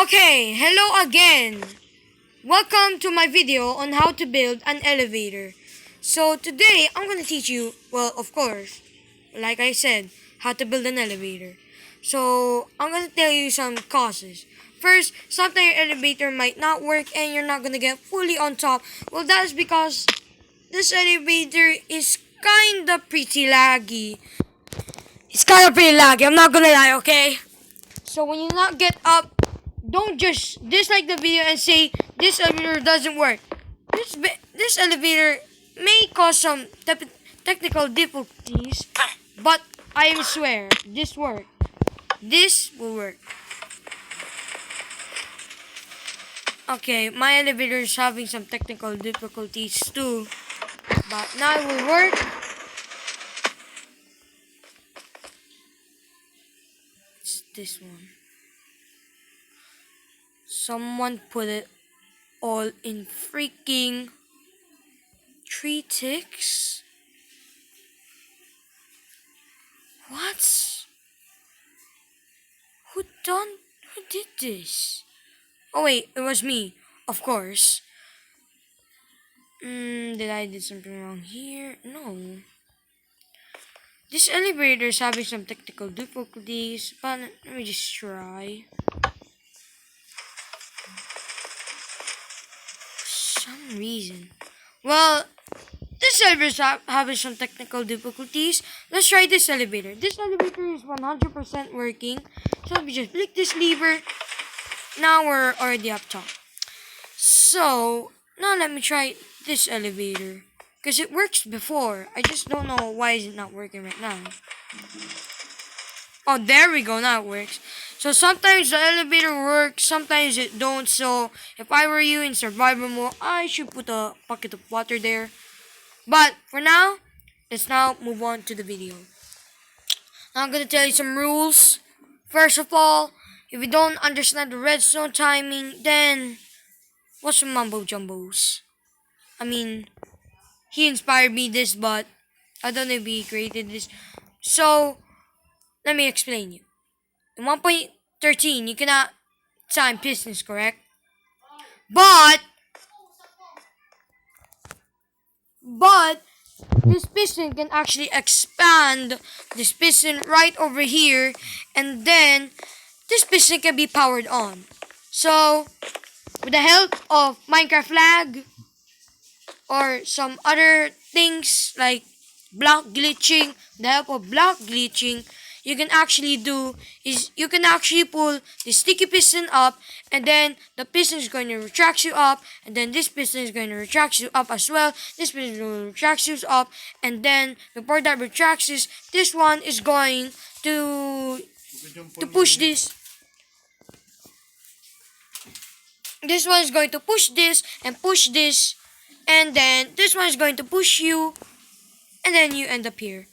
Okay, hello again. Welcome to my video on how to build an elevator. So today I'm gonna teach you, well, of course, like I said, how to build an elevator. So I'm gonna tell you some causes. First, sometimes your elevator might not work and you're not gonna get fully on top. Well, that is because this elevator is kinda pretty laggy. It's kinda pretty laggy, I'm not gonna lie, okay? So when you not get up, don't just dislike the video and say this elevator doesn't work. This elevator may cause some technical difficulties, but I swear this work. This will work. Okay, my elevator is having some technical difficulties too, but now it will work. It's this one. Someone put it all in freaking 3 ticks. What? Who did this? Oh wait, it was me, of course. Did I do something wrong here? No. This elevator is having some technical difficulties, but let me just try. For some reason. Well, this elevator is having some technical difficulties. Let's try this elevator. This elevator is 100% working. So let me just click this lever. Now we're already up top. So now let me try this elevator. Because it works before. I just don't know why is it not working right now. Oh, there we go. Now it works. So sometimes the elevator works, sometimes it don't. So if I were you in survival mode, I should put a bucket of water there. But for now, let's now move on to the video. Now I'm gonna tell you some rules. First of all, if you don't understand the redstone timing, then what's some mumbo jumbos? I mean, he inspired me this, but I don't know if he created this. So let me explain you. In 1.13, you cannot time pistons, correct? But this piston can actually expand this piston right over here, and then this piston can be powered on. So with the help of Minecraft lag or some other things like block glitching, the help of block glitching, you can actually do is you can actually pull the sticky piston up, and then the piston is going to retract you up, and then this piston is going to retract you up as well. This piston is going to retract you up, and then before that retracts this one is going to push this. This one is going to push this and push this, and then this one is going to push you, and then you end up here.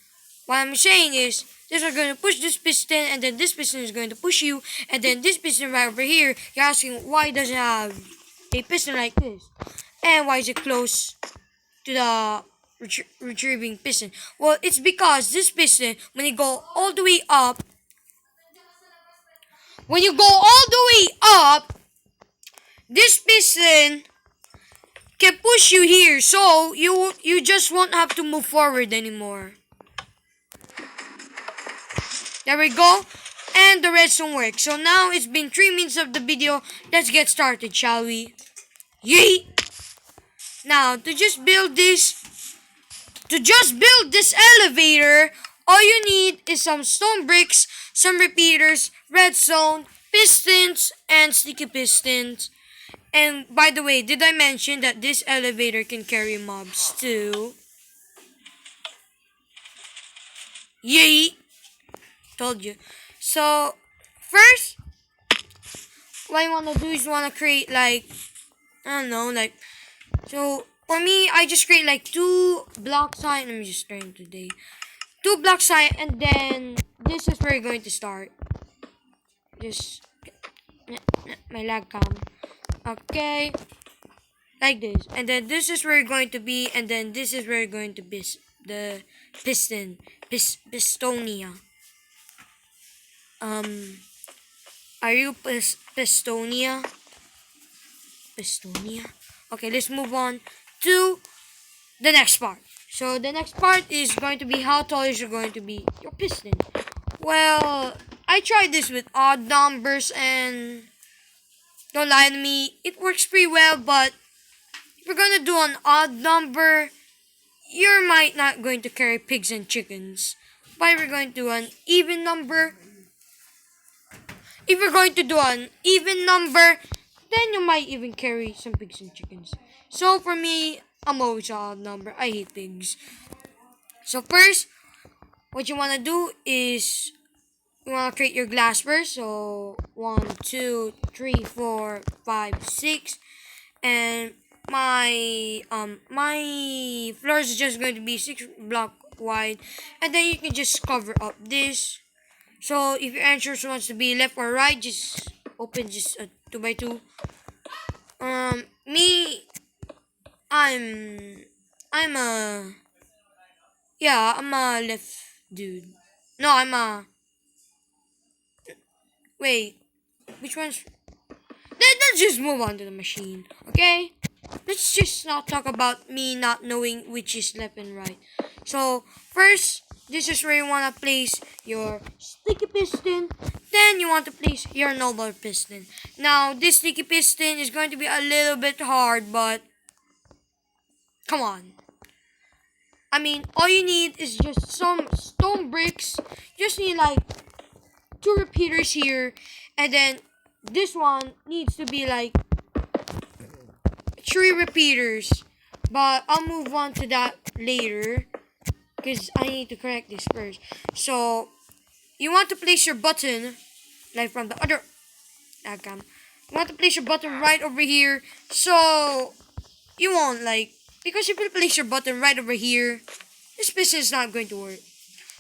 What I'm saying is, this is going to push this piston, and then this piston is going to push you, and then this piston right over here, you're asking why does it have a piston like this? And why is it close to the retrieving piston? Well, it's because this piston, when you go all the way up, this piston can push you here, so you just won't have to move forward anymore. There we go. And the redstone works. So now it's been 3 minutes of the video. Let's get started, shall we? Yay! Now, to just build this elevator, all you need is some stone bricks, some repeaters, redstone, pistons, and sticky pistons. And by the way, did I mention that this elevator can carry mobs too? Yay! Told you. So first, what I wanna do is wanna create like, I don't know, like, so for me I just create like 2 blocks high. Let me just turn today. 2 blocks high, and then this is where you're going to start. Just my lag cam. Okay. Like this. And then this is where you're going to be, and then this is where you're going to be the pistonia. Are you Pistonia? Pistonia? Okay, let's move on to the next part. So the next part is going to be how tall is going to be your piston. Well, I tried this with odd numbers and don't lie to me, it works pretty well, but if you're gonna do an odd number, you might not going to carry pigs and chickens. But if you're going to do an even number, if you're going to do an even number, then you might even carry some pigs and chickens. So for me, I'm always an odd number. I hate pigs. So first, what you wanna do is you wanna create your glass first. So 1, 2, 3, 4, 5, 6, and my floor is just going to be 6 block wide, and then you can just cover up this. So if your answer wants to be left or right, just open just a 2x2. Me, I'm I'm a I'm a left dude. No, I'm a wait. Which one's? Let's just move on to the machine, okay? Let's just not talk about me not knowing which is left and right. So first, this is where you wanna place your sticky piston. Then you want to place your normal piston. Now this sticky piston is going to be a little bit hard, but come on. I mean, all you need is just some stone bricks. You just need like 2 repeaters here, and then this one needs to be like 3 repeaters. But I'll move on to that later because I need to correct this first. So you want to place your button like from the other cam. You want to place your button right over here, so you won't like, because if you place your button right over here, this piston is not going to work.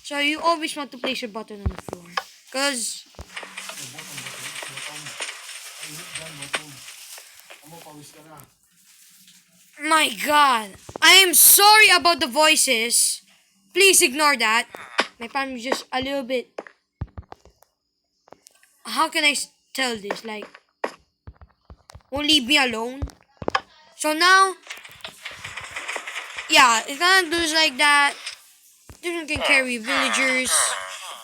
So you always want to place your button on the floor, cause my God, I am sorry about the voices. Please ignore that. My family's just a little bit. How can I tell this? Like, won't leave me alone. So now, yeah, it's gonna do this like that. This one can carry villagers,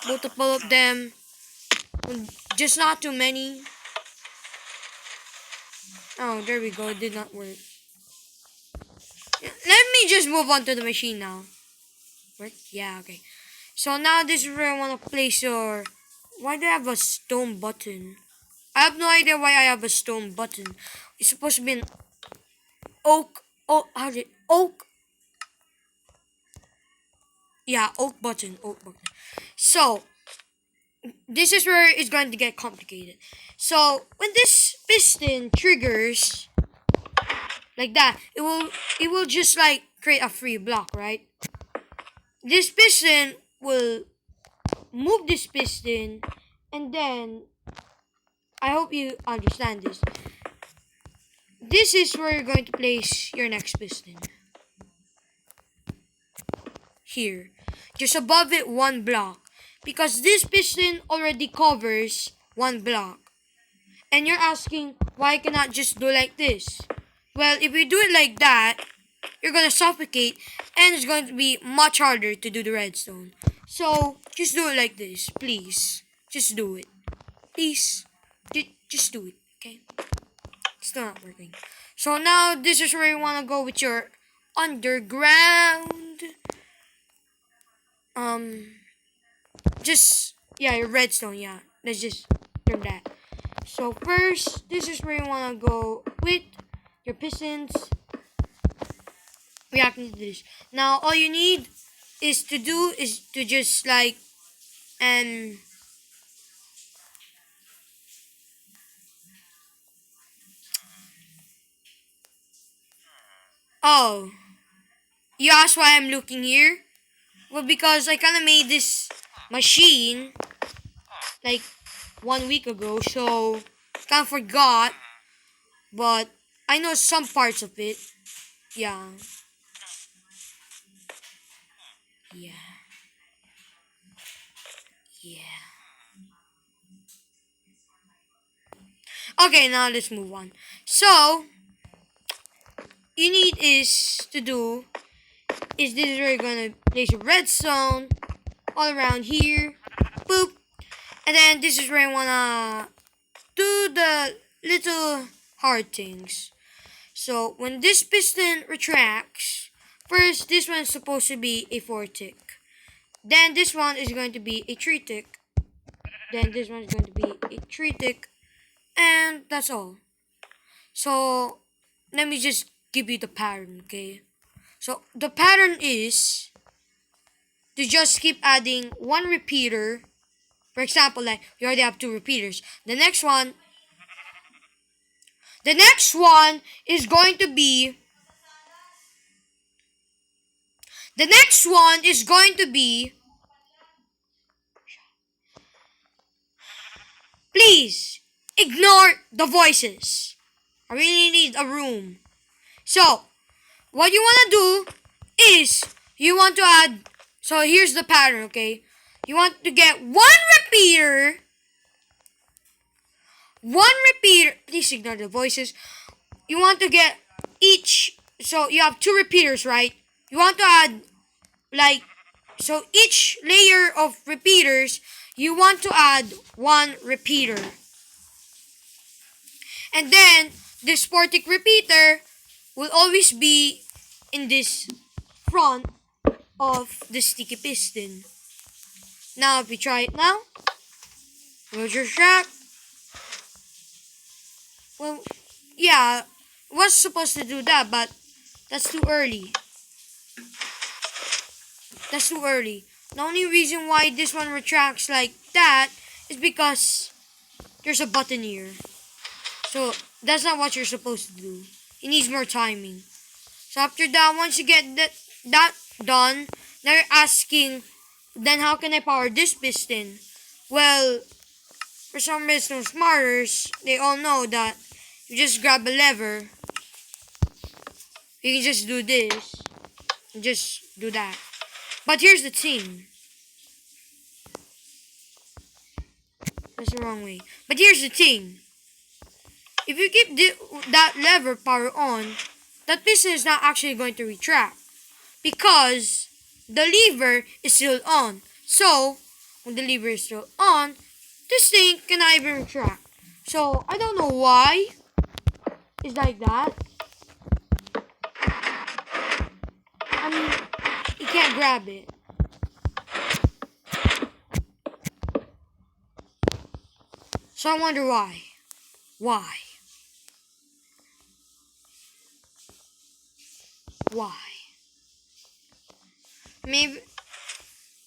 multiple of them, just not too many. Oh, there we go. It did not work. Let me just move on to the machine now. Work? Yeah, okay. So now this is where I want to place your. Why do I have a stone button? I have no idea why I have a stone button. It's supposed to be an oak. Oh, how did oak? Yeah, oak button. Oak button. So this is where it's going to get complicated. So when this piston triggers like that, it will just like create a free block, right? This piston will move this piston, and then I hope you understand this. This is where you're going to place your next piston. Here. Just above it 1 block. Because this piston already covers 1 block. And you're asking why I cannot just do like this. Well, if you do it like that, you're gonna suffocate and it's going to be much harder to do the redstone. So just do it like this, please. Just do it. Please. Just do it, okay? It's still not working. So now this is where you wanna go with your underground. Just yeah, your redstone, yeah. Let's just turn that. So first, this is where you wanna go with your pistons reacting to this. Now all you need is to just like and oh, you asked why I'm looking here? Well, because I kinda made this machine like 1 week ago, so kinda forgot, but I know some parts of it. Yeah. Yeah. Yeah. Okay, now let's move on. So, you need is to do is this is where you're gonna place a redstone all around here. Boop. And then this is where you wanna do the little hard things. So when this piston retracts, first this one is supposed to be a 4 tick. Then this one is going to be a 3 tick. Then this one is going to be a 3 tick. And that's all. So let me just give you the pattern, okay? So the pattern is to just keep adding one repeater. For example, like we already have 2 repeaters. The next one is going to be the next one is going to be please ignore the voices. I really need a room. So, what you want to do is you want to add so here's the pattern, okay? You want to get one repeater, please ignore the voices. You want to get each, so you have 2 repeaters, right? You want to add, like, so each layer of repeaters, you want to add 1 repeater. And then, this sportic repeater will always be in this front of the sticky piston. Now, if we try it now, Roger Shack. Well, yeah, was supposed to do that, but that's too early. That's too early. The only reason why this one retracts like that is because there's a button here. So, that's not what you're supposed to do. It needs more timing. So, after that, once you get that done, now you're asking, then how can I power this piston? Well, for some reason, smarters, they all know that you just grab a lever. You can just do this. And just do that. But here's the thing. That's the wrong way. But here's the thing. If you keep that lever power on, that piston is not actually going to retract. Because the lever is still on. So, when the lever is still on, this thing cannot even retract. So, I don't know why it's like that. I mean, you can't grab it. So I wonder why. Why? Why? Maybe if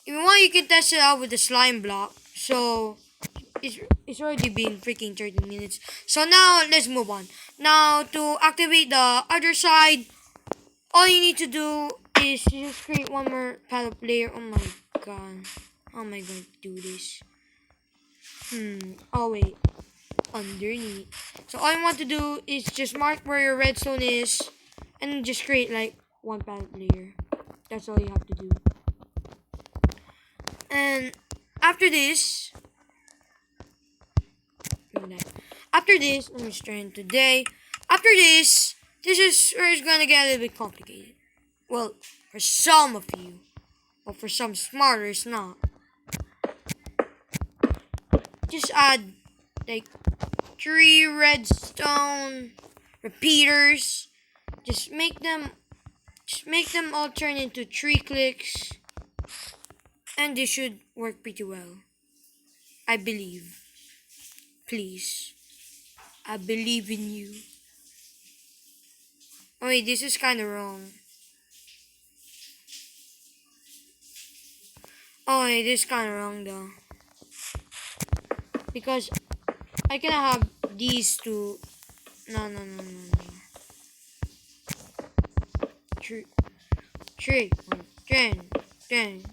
you want, you can test it out with the slime block. So it's already been freaking 30 minutes. So now let's move on. Now to activate the other side, all you need to do is just create one more palette layer. Oh my god. How am I going to do this? Oh wait. Underneath. So all you want to do is just mark where your redstone is and just create like one palette layer. That's all you have to do. And after this, let me just turn today. After this is where it's gonna get a little bit complicated. Well, for some of you, but for some smarter, it's not. Just add like 3 redstone repeaters. Just make them all turn into 3 clicks, and this should work pretty well. I believe. Please, I believe in you. Oh wait, this is kind of wrong. Oh wait, this is kind of wrong though. Because I cannot have these two. No. 3, 10.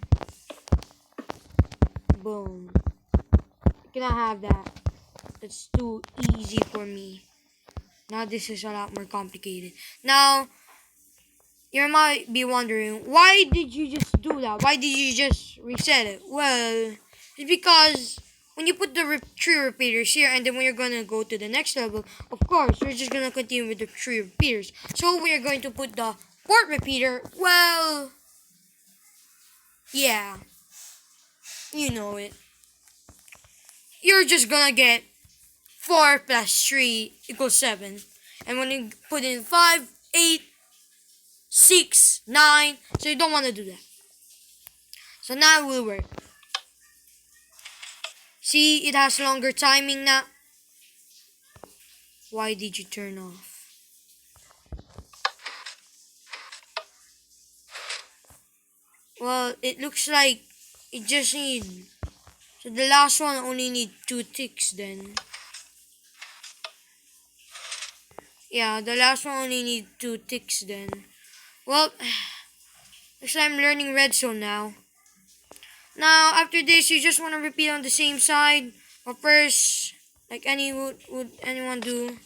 Boom. I cannot have that. That's too easy for me. Now this is a lot more complicated. Now, you might be wondering, why did you just do that? Why did you just reset it? Well, it's because when you put the three repeaters here, and then when you're gonna go to the next level, of course, you're just gonna continue with the three repeaters. So when you're going to put the fourth repeater, well, yeah, you know it. You're just gonna get 4 plus 3 equals 7. And when you put in 5, 8, 6, 9, so you don't want to do that. So now it will work. See, it has longer timing now. Why did you turn off? Well, it looks like it just need. So the last one only need 2 ticks then. Yeah, the last one only need 2 ticks then. Well, looks like I'm learning redstone now. Now, after this, you just want to repeat on the same side. But first, like would anyone do?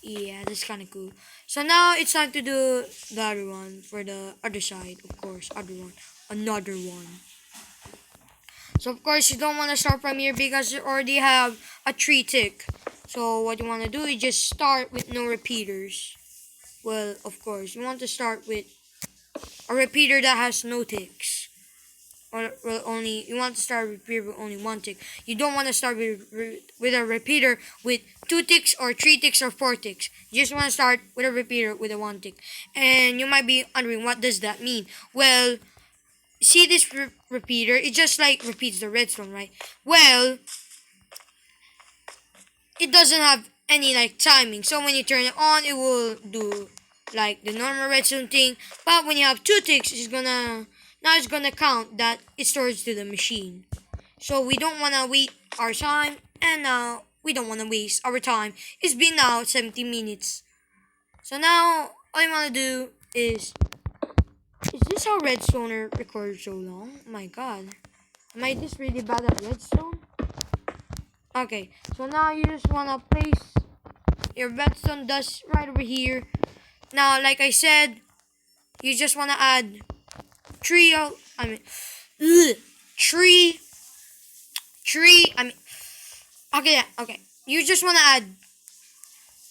Yeah, that's kind of cool. So now it's time to do the other one for the other side, of course. Another one. So of course you don't want to start from here because you already have a 3 tick. So what you want to do is just start with no repeaters. Well, of course, you want to start with a repeater that has no ticks. Or well, you want to start with repeater with only 1 tick. You don't want to start with a repeater with 2 ticks or 3 ticks or 4 ticks. You just want to start with a repeater with a 1 tick. And you might be wondering, what does that mean? Well, see this repeater? It just like repeats the redstone, right? Well, it doesn't have any like timing. So when you turn it on, it will do like the normal redstone thing. But when you have 2 ticks, it's gonna count that it stores to the machine. So we don't wanna wait our time, and now we don't wanna waste our time. It's been now 70 minutes. So now all you wanna do is this how redstone records so long? Oh my god. Am I this really bad at redstone? Okay, so now you just wanna place your redstone dust right over here. Now, like I said, you just wanna add three. Okay, yeah, okay. You just wanna add.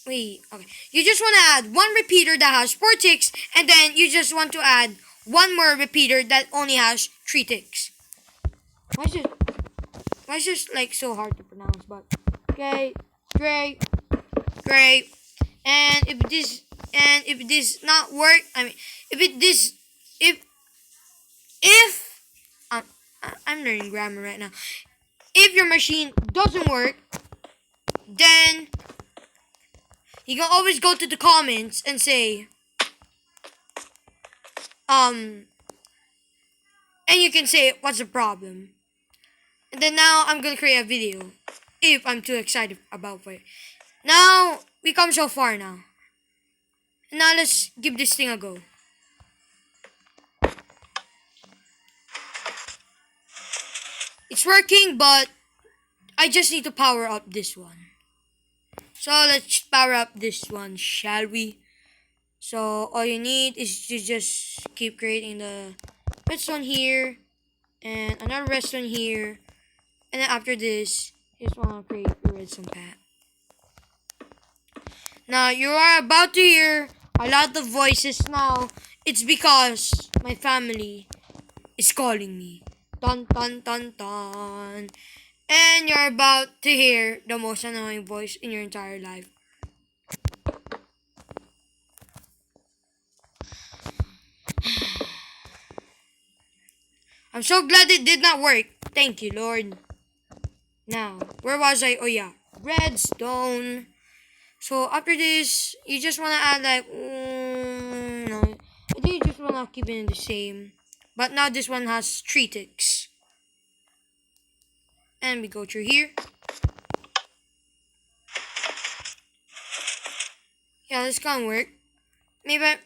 Wait, okay. You just wanna add one repeater that has 4 ticks, and then you just want to add one more repeater that only has 3 ticks. Why is this like so hard to pronounce? But okay, great. And if this not work, if I'm learning grammar right now. If your machine doesn't work, then you can always go to the comments and say, and you can say what's the problem. And then now I'm gonna create a video if I'm too excited about it. Now we come so far now. Now let's give this thing a go. It's working, but I just need to power up this one. So let's power up this one, shall we? So all you need is to just keep creating the redstone here and another redstone here. And then after this, you just want to create a redstone pad. Now you are about to hear a lot of voices now. It's because my family is calling me. Dun dun dun dun. And you're about to hear the most annoying voice in your entire life. I'm so glad it did not work. Thank you, Lord. Now, where was I? Oh yeah, redstone. So after this, you just wanna add like, no, I think you just wanna keep it in the same. But now this one has 3 ticks. And we go through here. Yeah, this can't work. Maybe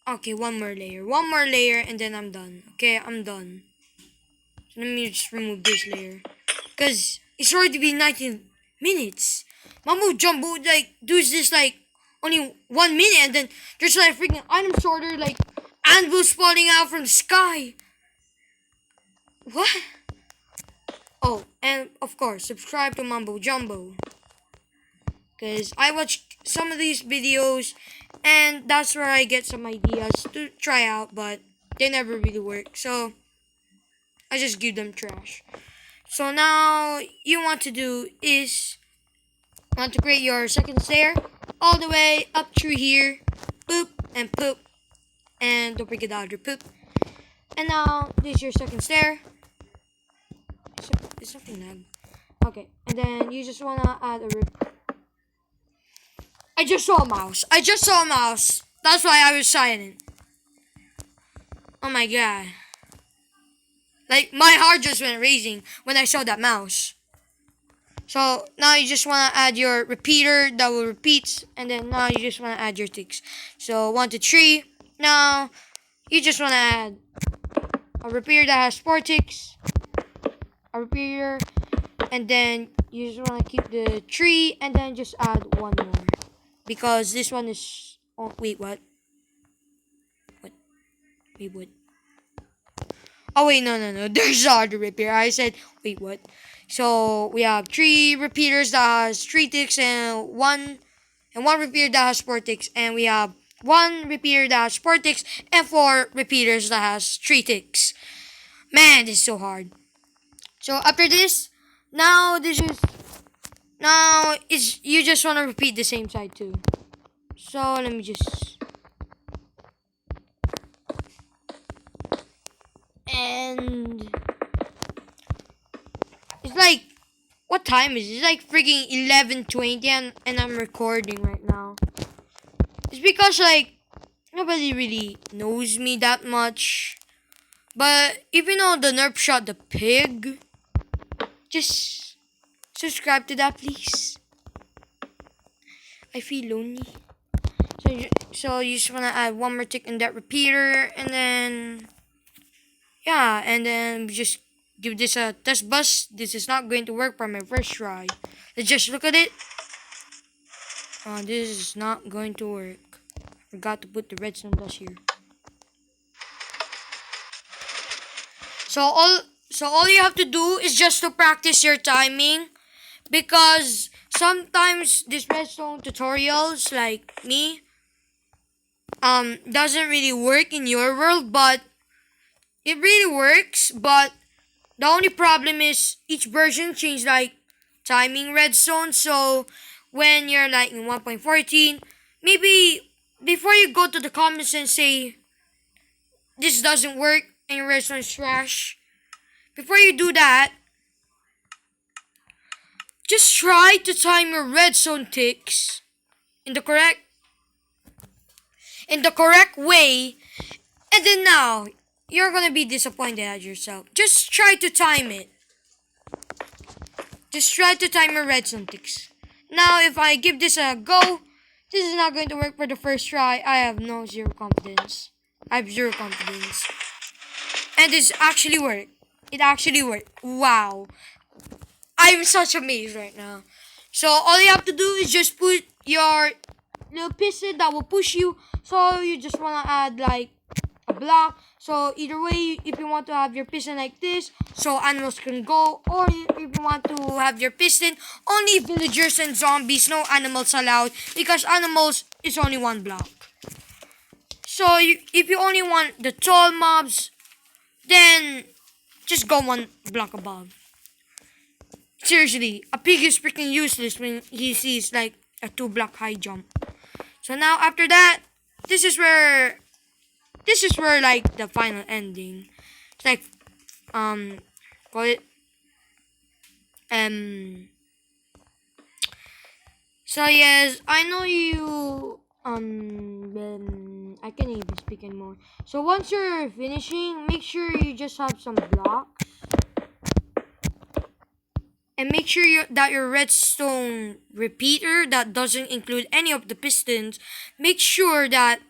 okay, one more layer, and then I'm done. Okay, I'm done. So let me just remove this layer. Because it's already been 19 minutes. Mamu Jumbo like does this like only 1 minute, and then there's like freaking item sorter like Anvil's falling out from the sky. What? Oh, and of course, subscribe to Mumbo Jumbo. Because I watch some of these videos and that's where I get some ideas to try out, but they never really work. So I just give them trash. So now you want to do is want to create your second stair all the way up through here. Poop and poop. And don't forget the other poop. And now this is your second stair. Is something lag? Okay, and then you just wanna add a I just saw a mouse. I just saw a mouse. That's why I was silent. Oh my god. Like, my heart just went racing when I saw that mouse. So, now you just want to add your repeater that will repeat. And then now you just want to add your ticks. So, 1 to 3. Now, you just want to add a repeater that has 4 ticks. A repeater. And then you just want to keep the 3. And then just add 1 more. Because this one is... Oh, wait, what? What? Wait, what? Oh, wait, no. There's other repeater. I said, wait, what? So, we have 3 repeaters that has 3 ticks and one repeater that has 4 ticks. And we have 1 repeater that has 4 ticks and 4 repeaters that has 3 ticks. Man, this is so hard. So, after this, now you just want to repeat the same side too. So, let me just... And... It's like... What time is it? It's like freaking 11:20 and I'm recording right now. It's because like... Nobody really knows me that much. But if you know the Nerf shot the pig... Just... Subscribe to that, please. I feel lonely. So you just wanna add 1 more tick in that repeater, and then yeah, and then just give this a test bus. This is not going to work for my first try. Let's just look at it. This is not going to work. Forgot to put the redstone dust here. So all you have to do is just to practice your timing. Because sometimes these redstone tutorials, like me, doesn't really work in your world, but it really works. But the only problem is each version changes like timing redstone. So when you're like in 1.14, maybe before you go to the comments and say this doesn't work and your redstone is trash, before you do that, just try to time your redstone ticks in the correct way, and then now you're gonna be disappointed at yourself. Just try to time it. Just try to time your redstone ticks. Now, if I give this a go, this is not going to work for the first try. I have zero confidence. I have zero confidence, and this actually worked. It actually worked. Wow. I'm such amazed right now. So all you have to do is just put your little piston that will push you. So you just want to add like a block. So either way, if you want to have your piston like this, so animals can go. Or if you want to have your piston, only villagers and zombies, no animals allowed. Because animals is only 1 block. So if you only want the tall mobs, then just go 1 block above. Seriously, a pig is freaking useless when he sees like a 2 block high jump. So now after that, this is where like the final ending. It's like call it so yes, I know you I can't even speak anymore. So once you're finishing, make sure you just have some blocks. And make sure that your redstone repeater that doesn't include any of the pistons, make sure that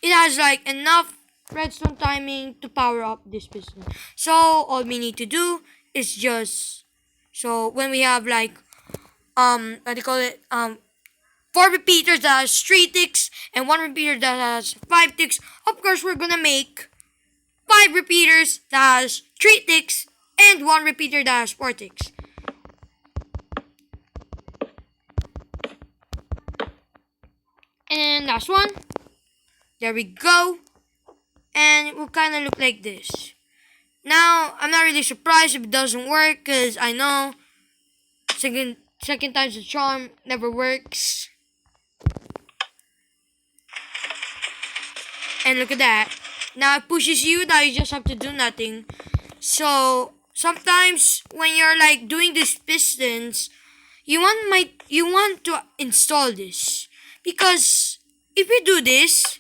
it has like enough redstone timing to power up this piston. So all we need to do is just, so when we have like what do you call it, 4 repeaters that has 3 ticks, and 1 repeater that has 5 ticks. Of course, we're gonna make 5 repeaters that has 3 ticks, and 1 repeater that has 4 ticks. And last one. There we go. And it will kind of look like this. Now, I'm not really surprised if it doesn't work, because I know second time's the charm, never works. And look at that. Now it pushes you, now you just have to do nothing. So sometimes when you're like doing these pistons, you want to install this, because if you do this,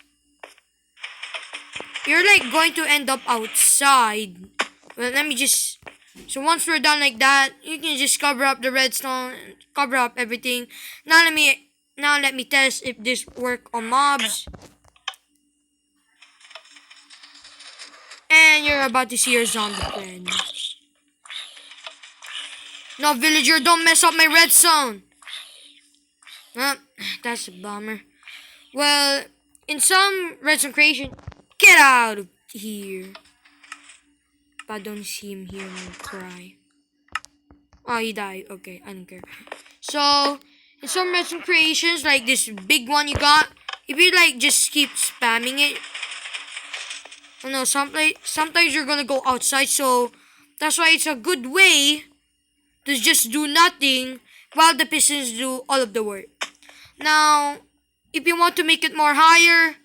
you're like going to end up outside. Well, let me just. So once we're done like that, you can just cover up the redstone, cover up everything. Now let me test if this work on mobs. And you're about to see your zombie friend. No, villager, don't mess up my redstone. That's a bummer. Well, in some redstone creation, get out of here. If I don't see him here, I'm gonna cry. Oh, he died. Okay, I don't care. So, in some redstone creations, like this big one you got, if you like just keep spamming it, oh no, sometimes you're gonna go outside, so that's why it's a good way to just do nothing while the pistons do all of the work. Now, if you want to make it more higher,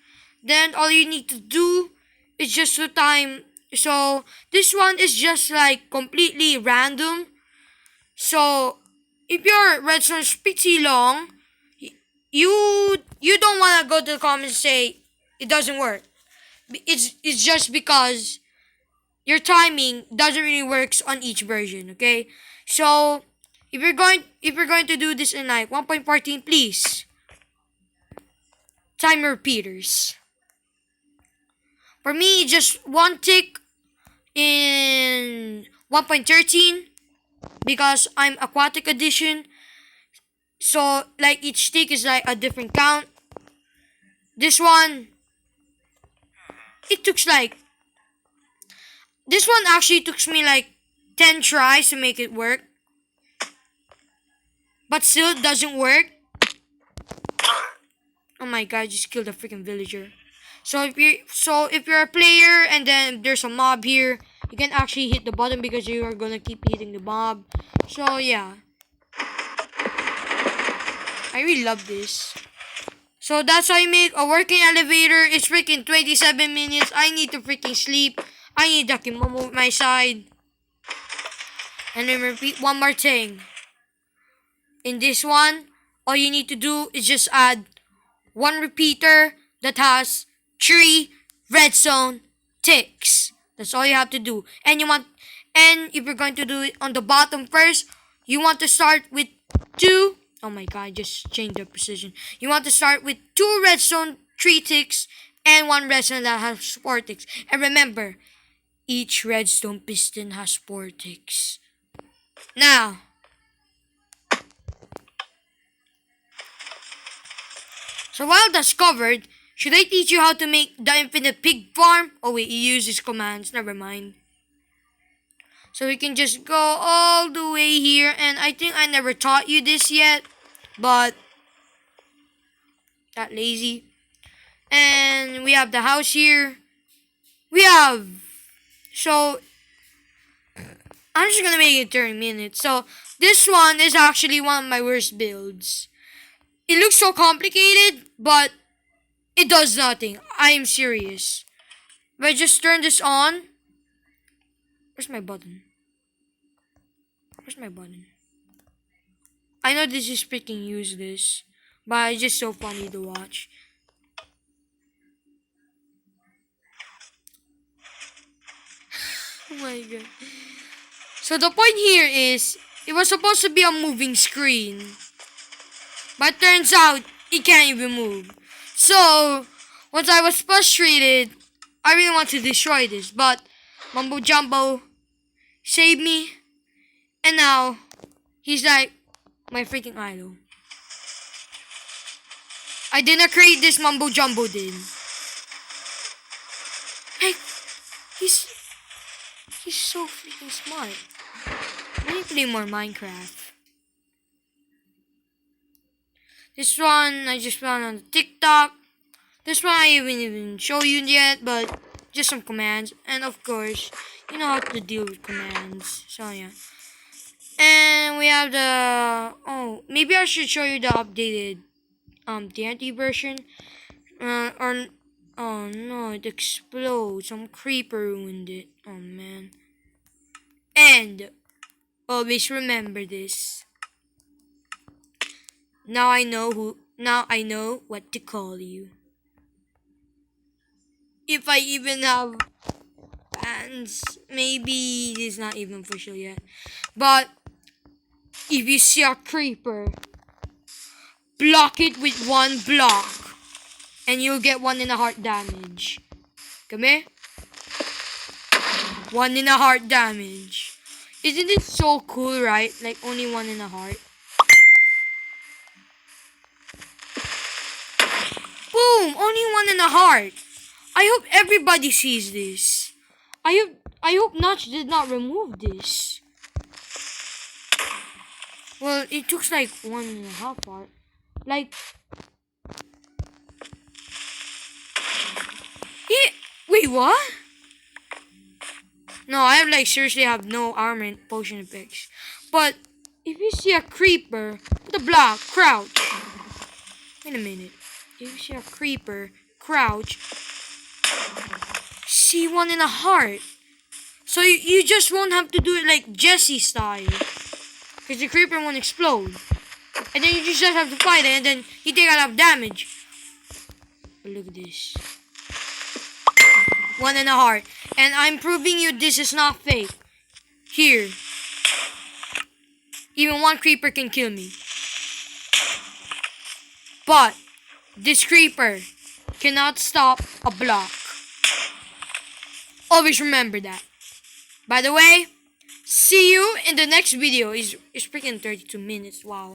then all you need to do is just to time. So this one is just like completely random. So if your redstone is pretty long, you don't want to go to the comments and say it doesn't work. It's just because your timing doesn't really works on each version. Okay, so if you're going to do this in like 1.14, please time your repeaters. For me, just 1 tick in 1.13 because I'm aquatic edition. So like each tick is like a different count. This one, this one actually took me like 10 tries to make it work. But still it doesn't work. Oh my god, I just killed a freaking villager. So if you're a player and then there's a mob here, you can actually hit the button because you are gonna keep hitting the mob. So yeah, I really love this. So that's how you make a working elevator. It's freaking 27 minutes. I need to freaking sleep. I need a kimomo at my side. And then repeat one more thing. In this one, all you need to do is just add 1 repeater that has 3 redstone ticks. That's all you have to do. And if you're going to do it on the bottom first, you want to start with 2. Oh my god, I just changed the precision. You want to start with 2 redstone 3 ticks and 1 redstone that has 4 ticks. And remember, each redstone piston has 4 ticks. Now, so while that's covered, should I teach you how to make the infinite pig farm? Oh wait, you use these commands, never mind. So we can just go all the way here, and I think I never taught you this yet, but that lazy. And we have the house here. So I'm just gonna make it 30 minutes. So this one is actually one of my worst builds. It looks so complicated, but it does nothing. I am serious. If I just turn this on. Where's my button? Where's my button? I know this is freaking useless, but it's just so funny to watch. Oh my god. So the point here is, it was supposed to be a moving screen. But turns out, it can't even move. So, once I was frustrated, I really want to destroy this. But, Mumbo Jumbo saved me. And now, he's like my freaking idol. I didn't create this mumbo jumbo did. Like, he's so freaking smart. Let me play more Minecraft. This one I just found on TikTok. This one I haven't even show you yet, but just some commands. And of course, you know how to deal with commands. So yeah. And we have the maybe I should show you the updated TNT version. Or oh no, it explodes. Some creeper ruined it. Oh man. And always remember this. Now I know what to call you. If I even have fans, maybe it's not even official yet. But if you see a creeper, block it with one block, and you'll get 1 in a heart damage. Come here. 1 in a heart damage. Isn't it so cool, right? Like only 1 in a heart. Boom! Only 1 in a heart. I hope everybody sees this. I hope Notch did not remove this. Well, it took like 1.5 heart. Like, wait, what? No, I have like seriously have no armor and potion effects. But if you see a creeper with a block, crouch. Wait a minute. If you see a creeper, crouch. See 1 in a heart. So you just won't have to do it like Jesse style. Because the creeper won't explode. And then you just have to fight it and then you take a lot of damage. But look at this. 1 in a heart. And I'm proving you this is not fake. Here. Even 1 creeper can kill me. But this creeper cannot stop a block. Always remember that. By the way, see you in the next video. It's freaking 32 minutes. Wow.